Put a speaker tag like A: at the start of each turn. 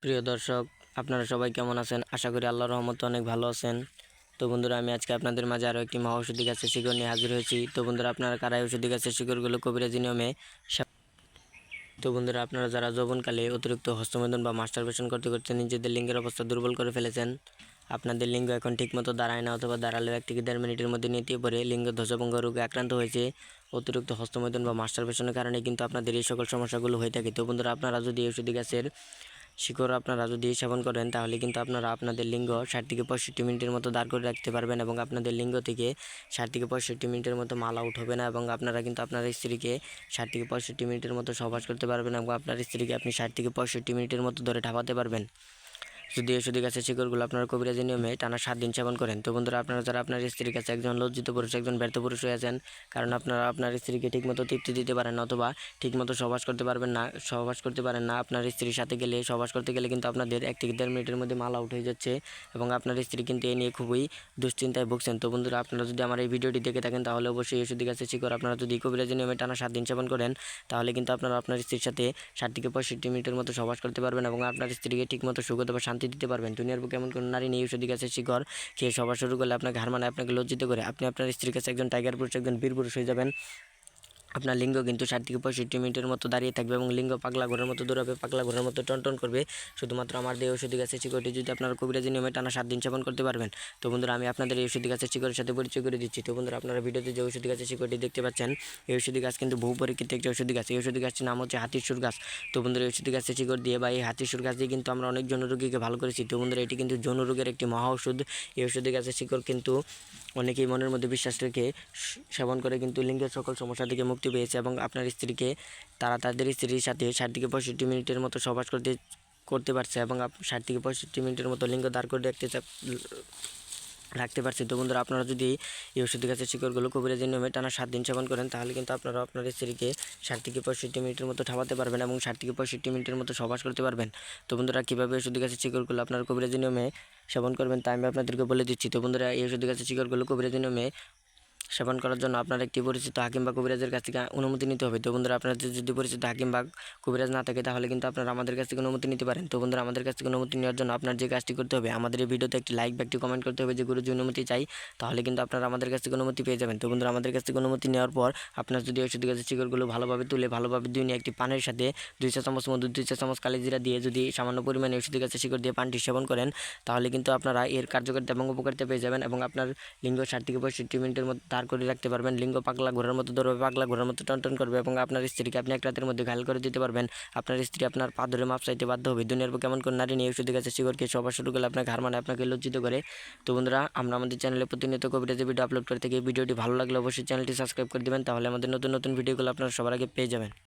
A: প্রিয় দর্শক, আপনারা সবাই কেমন আছেন? আশা করি আল্লাহর রহমতে অনেক ভালো আছেন। তো বন্ধুরা, আমি আজকে আপনাদের মাঝে আরও একটি মহা ঔষধি গাছের শিকড় নিয়ে হাজির হয়েছি। তো বন্ধুরা, আপনারা কারা এই ঔষধি গাছের শিকড়গুলো কবিরাজি নিয়মে তো বন্ধুরা, আপনারা যারা যৌবনকালে অতিরিক্ত হস্তমৈথুন বা মাস্টারবেশন করতে করতে নিজেদের লিঙ্গের অবস্থা দুর্বল করে ফেলেছেন, আপনাদের লিঙ্গ এখন ঠিকমতো দাঁড়ায় না, অথবা দাঁড়ালেও 1 থেকে 1.5 মিনিটের মধ্যে নিতে পড়ে লিঙ্গ ধ্বজভঙ্গ রোগে আক্রান্ত হয়েছে, অতিরিক্ত হস্তমৈথুন বা মাস্টারবেশনের কারণে কিন্তু আপনাদের এই সকল সমস্যাগুলো হয়ে থাকে। তো বন্ধুরা, আপনারা যদি এই ঔষধি গাছের শিকড় আপনারা যদি সেবন করেন, তাহলে কিন্তু আপনারা আপনাদের লিঙ্গ 60 থেকে 65 মিনিটের মতো দাঁড় করে রাখতে পারবেন, এবং আপনাদের লিঙ্গ থেকে 60 থেকে 65 মিনিটের মতো মাল আউট হবে না, এবং আপনারা কিন্তু আপনার স্ত্রীকে 60 থেকে 65 মিনিটের মতো সহবাস করতে পারবেন, এবং আপনার স্ত্রীকে আপনি 60 থেকে 65 মিনিটের মতো ধরে ঠাপাতে পারবেন যদি ঔষধি গাছের শিকড়গুলো আপনারা কবিরাজি নিয়মে টানা 7 দিন সেবন করেন। তো বন্ধুরা, আপনারা যারা আপনার স্ত্রীর কাছে একজন লজ্জিত পুরুষ, একজন ব্যর্থ পুরুষ হয়ে আছেন, কারণ আপনারা আপনার স্ত্রীকে ঠিকমতো তৃপ্তি দিতে পারেন, অথবা ঠিকমতো সহবাস করতে পারেন না, আপনার স্ত্রীর সাথে গেলে সহবাস করতে গেলে কিন্তু আপনাদের 1 থেকে 1.5 মিনিটের মধ্যে মাল আউট হয়ে যাচ্ছে, এবং আপনার স্ত্রী কিন্তু এই নিয়ে খুবই দুশ্চিন্তায় ভুগছেন। তো বন্ধুরা, আপনারা যদি আমার এই ভিডিওটি দেখে থাকেন, তাহলে অবশ্যই ঔষধি গাছের শিকড় আপনারা যদি কবিরাজি নিয়মে টানা 7 দিন সেবন করেন, তাহলে কিন্তু আপনারা আপনার স্ত্রীর সাথে 60 থেকে 65 মিনিটের মতো সহবাস করতে পারবেন, এবং আপনার স্ত্রীকে ঠিকমতো সুখ অথবা শান্তি দিতে পারবেন। দুনিয়ার বুকে এমন কোনো নারী নেই ঔষধি গাছের শিকড় খেয়ে সহবাস শুরু করলে আপনাকে হার মানায়, আপনাকে লজ্জিত করে আপনি আপনার স্ত্রীর কাছে একজন টাইগার পুরুষ, একজন বীর পুরুষ হয়ে যাবেন। আপনার লিঙ্গ কিন্তু 60 থেকে 65 মিনিটের মতো দাঁড়িয়ে থাকবে, এবং লিঙ্গ পাগলা ঘোরের মতো দৌড়াবে, পাগলা ঘোরের মতো টনটন করবে, শুধুমাত্র আমার দিয়ে ঔষধি গাছের শিকড়টি যদি আপনারা কবিরাজি নিয়মে টানা 7 দিন সেবন করতে পারবেন। তো বন্ধুরা, আমি আপনাদের এই ঔষধি গাছের শিকড়ের সাথে পরিচয় করে দিচ্ছি। তো বন্ধুরা, আপনারা ভিডিওতে যে ঔষধি গাছের শিকড়টি দেখতে পাচ্ছেন, এই ঔষধি গাছ কিন্তু বহু পরীক্ষিত একটি ঔষধি গাছ। এই ঔষধি গাছটির নাম হচ্ছে হাতির সুর গাছ। তো বন্ধুরা, এই ঔষধি গাছের শিকড় দিয়ে বা এই হাতির সুর গাছ দিয়ে কিন্তু আমরা অনেক যৌন রোগীকে ভালো করেছি। তো বন্ধুরা, এটি কিন্তু যৌন রোগের একটি মহা ঔষধ। এই ঔষধি গাছের শিকড় কিন্তু অনেকেই মনের মধ্যে বিশ্বাস রেখে সেবন করে কিন্তু লিঙ্গের সকল সমস্যা থেকে মুক্তি পেয়েছে, এবং আপনার স্ত্রীকে তারা তাদের স্ত্রীর সাথে 60 থেকে 65 মিনিটের মতো সহবাস করতে পারছে, এবং 60 থেকে 65 মিনিটের মতো লিঙ্গ দাঁড় করে রাখতে পারছে। তো বন্ধুরা, আপনারা যদি এই ঔষধি গাছের শিকড়গুলো কবিরাজি নিয়মে টানা 7 দিন সেবন করেন, তাহলে কিন্তু আপনারা আপনার স্ত্রীকে 60 থেকে 65 মিনিটের মতো ঠাপাতে পারবেন, এবং 60 থেকে 65 মিনিটের মতো সহবাস করতে পারবেন। তো বন্ধুরা, কীভাবে ঔষধি গাছের শিকড়গুলো আপনারা কবিরাজি নিয়মে সেবন করবেন তা আমি আপনাদেরকে বলে দিচ্ছি। তো বন্ধুরা, এই ঔষধি গাছের শিকড়গুলো কবিরাজি নিয়মে সেবন করার জন্য আপনার একটি পরিচিত হাকিম বা কবিরাজের কাছ থেকে অনুমতি নিতে হবে। তো বন্ধুরা, আপনাদের যদি পরিচিত হাকিম বা কবিরাজ না থাকে, তাহলে কিন্তু আপনারা আমাদের কাছ থেকে অনুমতি নিতে পারেন। তো বন্ধুরা, আমাদের কাছ থেকে অনুমতি নেওয়ার জন্য আপনার যে কাজটি করতে হবে, আমাদের এই ভিডিওতে একটি লাইক বা একটি কমেন্ট করতে হবে যে গুরুজি অনুমতি চাই, তাহলে কিন্তু আপনারা আমাদের কাছ থেকে অনুমতি পেয়ে যাবেন। তো বন্ধুরা, আমাদের কাছ থেকে অনুমতি নেওয়ার পর আপনার যদি ঔষধি গাছের শিকড়গুলো ভালোভাবে তুলে ভালোভাবে ধুয়ে নিয়ে একটি পানের সাথে 2 চা চামচ মধু, 2 চা চামচ কালিজিরা দিয়ে যদি সামান্য পরিমাণে ঔষধি গাছের শিকড় দিয়ে পানটি সেবন করেন, তাহলে কিন্তু আপনারা এর কার্যকারিতা এবং উপকারিতা পেয়ে যাবেন, এবং আপনার লিঙ্গ 60 থেকে 65 মিনিটের মধ্যে দাঁড় করে রাখতে পারবেন। লিঙ্গ পাগলা ঘোড়ার মতো দৌড়বে, পাগলা ঘোড়ার মতো টনটন করবে, এবং আপনার স্ত্রীকে আপনি 1 রাতের মধ্যে ঘায়ল করে দিতে পারবেন। আপনার স্ত্রী আপনার পা ধরে মাপ চাইতে বাধ্য হবে। দুনিয়ার বুকে এমন কোন নারী নেই ঔষধি গাছের শিকড়কে সবার শুরু করলে আপনাকে হার মানে, আপনাকে লজ্জিত করে। তো বন্ধুরা, আমরা আমাদের চ্যানেলে প্রতিনিয়ত কবিরাজি ভিডিও আপলোড করে থাকি। এই ভিডিওটি ভালো লাগলে অবশ্যই চ্যানেলটি সাবস্ক্রাইব করে দেবেন, তাহলে আমাদের নতুন নতুন ভিডিওগুলো আপনারা সবার আগে পেয়ে যাবেন।